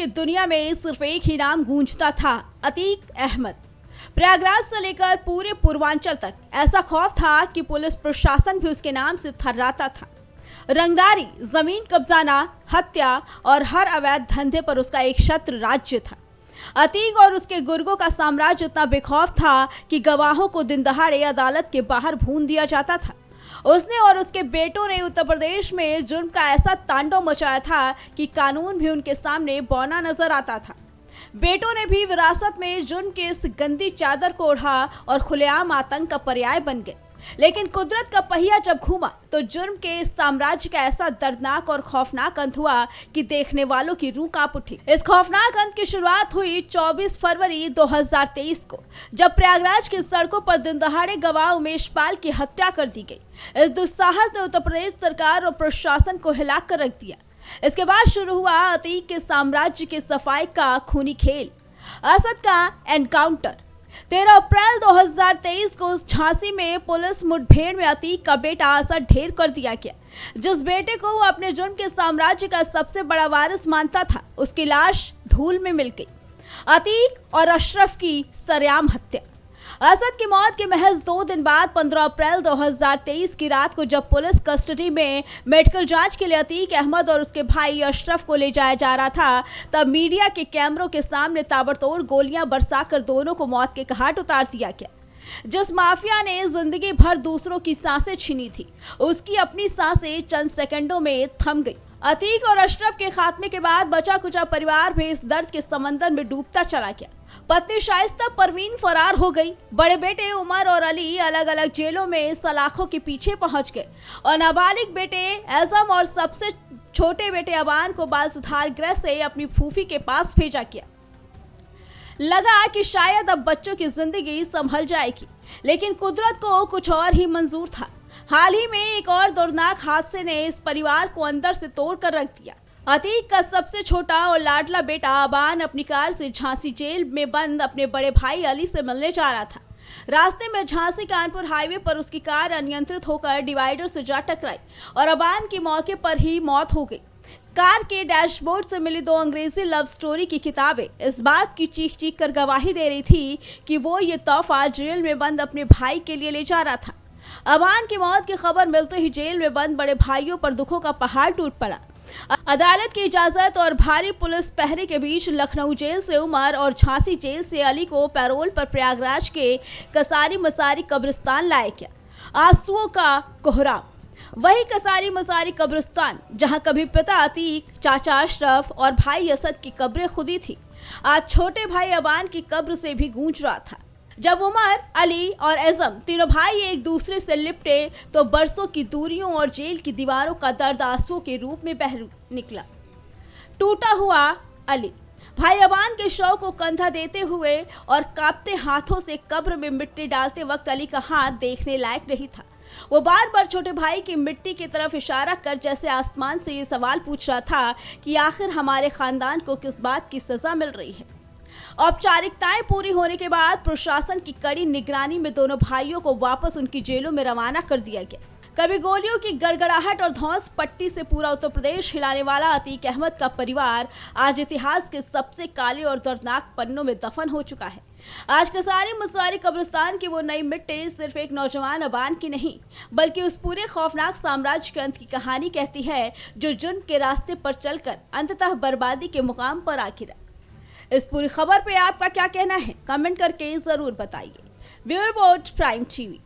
की दुनिया में सिर्फ एक ही नाम गूंजता था, अतीक अहमद। प्रयागराज से लेकर पूरे पूर्वांचल तक ऐसा खौफ था कि पुलिस प्रशासन भी उसके नाम से थर्राता था। रंगदारी, जमीन कब्जाना, हत्या और हर अवैध धंधे पर उसका एक छत्र राज्य था। अतीक और उसके गुर्गों का साम्राज्य इतना बेखौफ था कि गवाहों को दिन दहाड़े अदालत के बाहर भून दिया जाता था। उसने और उसके बेटों ने उत्तर प्रदेश में जुर्म का ऐसा तांडव मचाया था कि कानून भी उनके सामने बौना नजर आता था। बेटों ने भी विरासत में जुर्म के इस गंदी चादर को ओढ़ा और खुलेआम आतंक का पर्याय बन गए। लेकिन कुदरत का पहिया जब घूमा तो जुर्म के इस साम्राज्य का ऐसा दर्दनाक और खौफनाक अंत हुआ कि देखने वालों की रूह कांप उठी। इस खौफनाक अंत की शुरुआत हुई 24 फरवरी 2023 को, जब प्रयागराज की सड़कों पर दिन दहाड़े गवाह उमेश पाल की हत्या कर दी गई। इस दुस्साहस ने उत्तर प्रदेश सरकार और प्रशासन को हिलाकर रख दिया। इसके बाद शुरू हुआ अतीक के साम्राज्य के सफाई का खूनी खेल, असद का एनकाउंटर। 13 अप्रैल 2023 को झांसी में पुलिस मुठभेड़ में अतीक का बेटा असद ढेर कर दिया गया। जिस बेटे को वो अपने जुर्म के साम्राज्य का सबसे बड़ा वारिस मानता था, उसकी लाश धूल में मिल गई। अतीक और अशरफ की सरेआम हत्या। असद की मौत के महज 2 दिन बाद 15 अप्रैल 2023 की रात को जब पुलिस कस्टडी में मेडिकल जांच के लिए अतीक अहमद और उसके भाई अशरफ को ले जाया जा रहा था, तब मीडिया के कैमरों के सामने ताबड़तोड़ गोलियां बरसाकर दोनों को मौत के घाट उतार दिया गया। जिस माफिया ने जिंदगी भर दूसरों की सांसें छीनी थी, उसकी अपनी सांसें चंद सेकंडों में थम गई। अतीक और अशरफ के खात्मे के बाद बचा कुचा परिवार भी इस दर्द के समंदर में डूबता चला गया। पत्नी शाइस्ता परवीन फरार हो गई। बड़े बेटे उमर और अली अलग अलग जेलों में सलाखों के पीछे पहुंच गए और नाबालिग बेटे एज़म और सबसे छोटे बेटे अबान को बाल सुधार गृह से अपनी फूफी के पास भेजा गया। लगा कि शायद अब बच्चों की जिंदगी संभल जाएगी, लेकिन कुदरत को कुछ और ही मंजूर था। हाल ही में एक और दर्दनाक हादसे ने इस परिवार को अंदर से तोड़ कर रख दिया। अतीक का सबसे छोटा और लाडला बेटा अबान अपनी कार से झांसी जेल में बंद अपने बड़े भाई अली से मिलने जा रहा था। रास्ते में झांसी कानपुर हाईवे पर उसकी कार अनियंत्रित होकर डिवाइडर से जा टकराई और अबान की मौके पर ही मौत हो गई। कार के डैशबोर्ड से मिली 2 अंग्रेजी लव स्टोरी की किताबें इस बात की चीख चीख कर गवाही दे रही थी कि वो ये तोहफा जेल में बंद अपने भाई के लिए ले जा रहा था। अबान की मौत की खबर मिलते ही जेल में बंद बड़े भाइयों पर दुखों का पहाड़ टूट पड़ा। अदालत की इजाजत और भारी पुलिस पहरे के बीच लखनऊ जेल से उमर और झांसी जेल से अली को पैरोल पर प्रयागराज के कसारी मसारी कब्रिस्तान लाया गया। आंसुओं का कोहराम, वही कसारी मसारी कब्रिस्तान जहां कभी पिता अतीक, चाचा अशरफ और भाई असद की कब्रें खुदी थी, आज छोटे भाई अबान की कब्र से भी गूंज रहा था। जब उमर, अली और एज़म तीनों भाई एक दूसरे से लिपटे तो बरसों की दूरियों और जेल की दीवारों का दर्द आंसुओं के रूप में बह निकला। टूटा हुआ अली भाई अबान के शव को कंधा देते हुए और कांपते हाथों से कब्र में मिट्टी डालते वक्त अली का हाथ देखने लायक नहीं था। वो बार बार छोटे भाई की मिट्टी की तरफ इशारा कर जैसे आसमान से ये सवाल पूछ रहा था कि आखिर हमारे खानदान को किस बात की सजा मिल रही है। औपचारिकताएं पूरी होने के बाद प्रशासन की कड़ी निगरानी में दोनों भाइयों को वापस उनकी जेलों में रवाना कर दिया गया। कभी गोलियों की गड़गड़ाहट और धौंस पट्टी से पूरा उत्तर प्रदेश हिलाने वाला अतीक अहमद का परिवार आज इतिहास के सबसे काले और दर्दनाक पन्नों में दफन हो चुका है। आज कसारी मसारी कब्रिस्तान की वो नई मिट्टी सिर्फ एक नौजवान अबान की नहीं, बल्कि उस पूरे खौफनाक साम्राज्य के अंत की कहानी कहती है, जो जुर्म के रास्ते पर चलकर अंततः बर्बादी के मुकाम पर आ गिरा। इस पूरी खबर पे आपका क्या कहना है, कमेंट करके जरूर बताइए। Bureau report, prime TV.